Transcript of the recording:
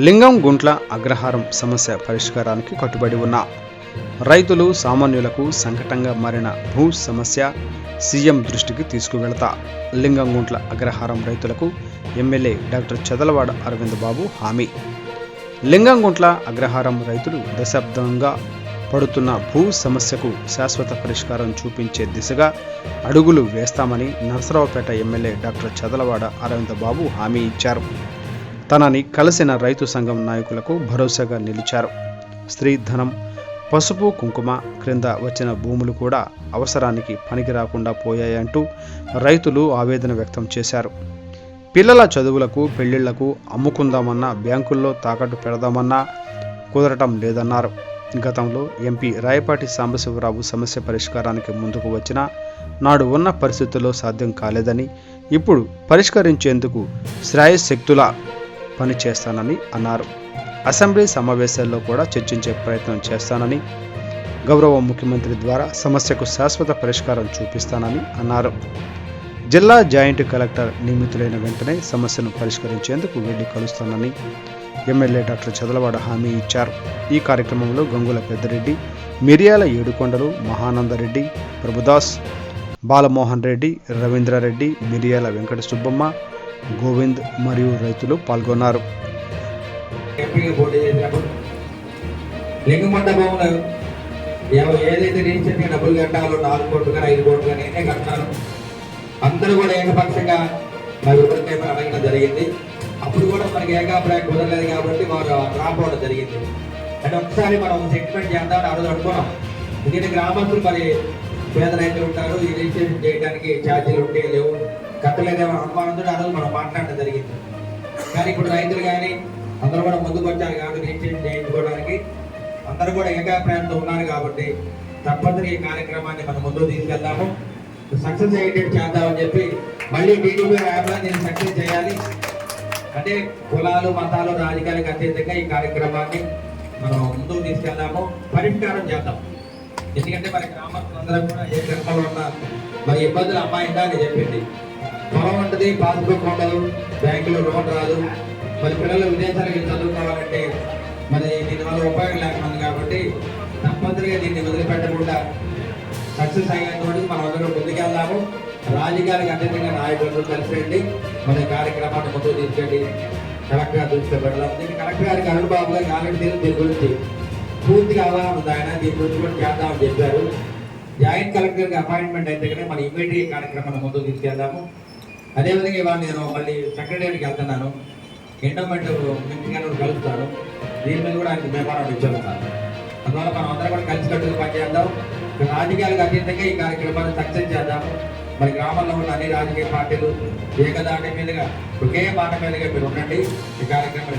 లింగం గుంట్ల అగ్రహారం సమస్య పరిష్కారానికి కట్టుబడి ఉన్న రైతులు సామాన్యులకు సంకటంగా మారిన భూ సమస్య సీఎం దృష్టికి తీసుకువెళతా లింగం గుంట్ల అగ్రహారం రైతులకు ఎమ్మెల్యే డాక్టర్ చదలవాడ అరవింద్ బాబు హామీ. లింగం గుంట్ల అగ్రహారం రైతులు దశాబ్దంగా పడుతున్న భూ సమస్యకు శాశ్వత పరిష్కారం చూపించే దిశగా అడుగులు వేస్తామని నరసరావుపేట ఎమ్మెల్యే డాక్టర్ చదలవాడ అరవింద్ బాబు హామీ ఇచ్చారు. తనని కలిసిన రైతు సంఘం నాయకులకు భరోసాగా నిలిచారు. స్త్రీ ధనం, పసుపు కుంకుమ క్రింద వచ్చిన భూములు కూడా అవసరానికి పనికి రాకుండా పోయాయంటూ రైతులు ఆవేదన వ్యక్తం చేశారు. పిల్లల చదువులకు, పెళ్లిళ్లకు అమ్ముకుందామన్నా, బ్యాంకుల్లో తాకట్టు పెడదామన్నా కుదరటం లేదన్నారు. గతంలో ఎంపీ రాయపాటి సాంబశివరావు సమస్య పరిష్కారానికి ముందుకు వచ్చినా నాడు ఉన్న పరిస్థితుల్లో సాధ్యం కాలేదని, ఇప్పుడు పరిష్కరించేందుకు శ్రాయశక్తులా పని చేస్తానని అన్నారు. అసెంబ్లీ సమావేశాల్లో కూడా చర్చించే ప్రయత్నం చేస్తానని, గౌరవ ముఖ్యమంత్రి ద్వారా సమస్యకు శాశ్వత పరిష్కారం చూపిస్తానని అన్నారు. జిల్లా జాయింట్ కలెక్టర్ నియమితులైన వెంటనే సమస్యను పరిష్కరించేందుకు వెళ్లి కలుస్తానని ఎమ్మెల్యే డాక్టర్ చదలవాడ హామీ ఇచ్చారు. ఈ కార్యక్రమంలో గంగుల పెద్దిరెడ్డి, మిర్యాల ఏడుకొండలు, మహానందరెడ్డి, ప్రభుదాస్, బాలమోహన్ రెడ్డి, రవీంద్రారెడ్డి, మిర్యాల వెంకట సుబ్బమ్మ, గోవింద్ మరియు రైతులు పాల్గొన్నారు. లింగమండ భూములు ఏదైతే రీసెంట్గా డబ్బులు కట్టాలో 4 కోట్లు కానీ 5 కోట్లు కానీ నేనే కట్టాను. అందరూ కూడా ఏకపక్షంగా మా వివరితే అడగడం జరిగింది. అప్పుడు కూడా మనకి ఏకాభిప్రాయం కుదరలేదు కాబట్టి వారు రాకపోవడం జరిగింది. అంటే ఒకసారి మనం సెటిల్మెంట్ చేద్దామని ఆ రోజు అనుకున్నాం. ఎందుకంటే గ్రామస్తులు మరి పేద రైతులు ఉంటారు, ఈ రిజిస్ట్రేషన్ చేయడానికి ఛార్జీలు ఉంటే లేవు, కట్టలేదేమో అనుమానంతో ఆ రోజు మనం మాట్లాడడం జరిగింది. కానీ ఇప్పుడు రైతులు కానీ అందరూ కూడా ముందుకు వచ్చారు కాబట్టి రిజిస్ట్రేషన్ చేయించుకోవడానికి అందరూ కూడా ఏకాభిప్రాయంతో ఉన్నారు కాబట్టి తప్పనిసరి ఈ కార్యక్రమాన్ని మనం ముందుకు తీసుకెళ్దాము, సక్సెస్ అయ్యేటట్టు చేద్దామని చెప్పి మళ్ళీ టీడీపీ యాప్లో నేను సక్సెస్ చేయాలి. అంటే కులాలు, మతాలు, రాజకీయాలకు అతీతంగా ఈ కార్యక్రమాన్ని మనం ముందుకు తీసుకెళ్దాము, పరిష్కారం చేద్దాం. ఎందుకంటే మరి గ్రామస్తులందరూ కూడా ఏ గ్రామంలో ఉన్న మరి ఇబ్బందులు అమ్మాయిందా అని చెప్పింది. పొలం ఉంటుంది, పాస్బుక్ ఉండదు, బ్యాంకులో లోన్ రాదు, మరి పిల్లలు విదేశాలకు చదువుకోవాలంటే మరి దీనివల్ల ఉపయోగం లేకుండా కాబట్టి తప్పనిసరిగా దీన్ని వదిలిపెట్టకుండా సక్సెస్ అయ్యేటువంటి మనం అందరూ ముందుకెళ్దాము. రాజకీయాలకు అతీతంగా నాయకులతో కలిసి మన కార్యక్రమాన్ని ముందుకు తీసుకెళ్ళి కలెక్టర్ గారు దృష్టిలో పెడదాం. దీన్ని కలెక్టర్ గారికి అరుణ్ బాబు గారికి ఆల్రెడీ దీని గురించి పూర్తిగా అవగాహన ఉంది. ఆయన దీని గురించి కూడా చేద్దామని చెప్పారు. జాయింట్ కలెక్టర్కి అపాయింట్మెంట్ అయితే కనుక మన ఇమీడియట్ కార్యక్రమాన్ని ముందుకు తీసుకెళ్దాము. అదేవిధంగా ఇవాళ నేను మళ్ళీ సెక్రటరీకి వెళ్తున్నాను, ఎండోమెంట్ మినిస్టర్ గారు కలుస్తాను. దీని మీద కూడా ఆయనకు వ్యాపారం ఇచ్చేస్తాను. అందువల్ల మనం అందరం కూడా కలిసికట్టుగా పనిచేద్దాం. రాజకీయాలకు అతీతంగా ఈ కార్యక్రమాన్ని సక్సెస్ చేద్దాము. మరి గ్రామంలో ఉన్న అన్ని రాజకీయ పార్టీలు ఏకదాటి మీదుగా ఒకే మాట మీదుగా మీరు ఉండండి. ఈ కార్యక్రమం